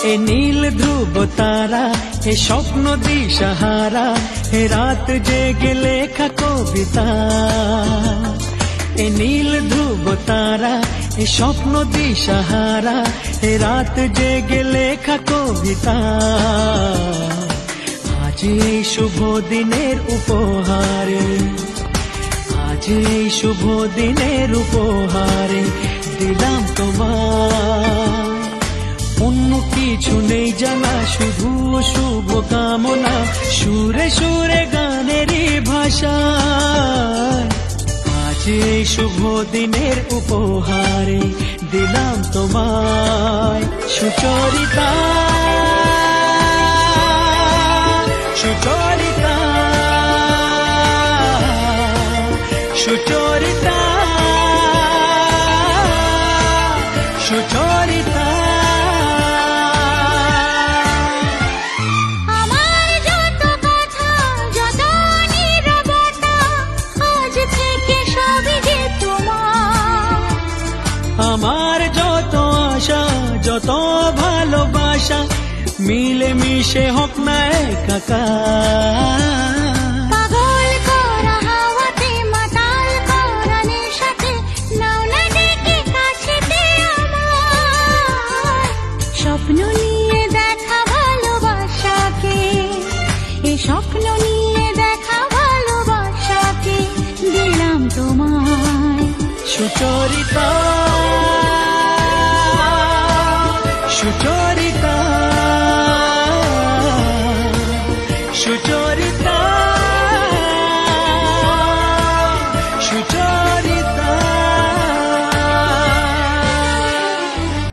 এ নীল ধ্রুব তারা, এ স্বপ্ন দিশাহারা, এ রাত জেগে লেখা কবিতা। এ নীল ধ্রুব তারা, এ স্বপ্ন দিশাহারা, এ রাত জেগে লেখা কবিতা। আজ এই শুভ দিনের উপহারে, আজ এই শুভ দিনের উপহারে দিলাম তোমায়। অন্য কিছু নেই জানা, শুধু শুভ কামনা, সুরে সুরে গানেরই ভাষা। আজ এই শুভ দিনের উপহারে দিলাম তোমায়। সুচরিতা, সুচরিতা, সুচরিতা, সুচরিতা। আমার যত আশা, যত ভালোবাসা, মিলে মিশে হোক না একাকার। পাগল করা হাওয়াতে, মাতাল করা নেশাতে, নাও না ডেকে কাছেতে আমার। স্বপ্ন নিয়ে দেখা ভালোবাসাকে, এ স্বপ্ন নিয়ে দেখা ভালোবাসাকে দিলাম তোমায়। সুচরিতা, সুচরিতা, সুচরিতা।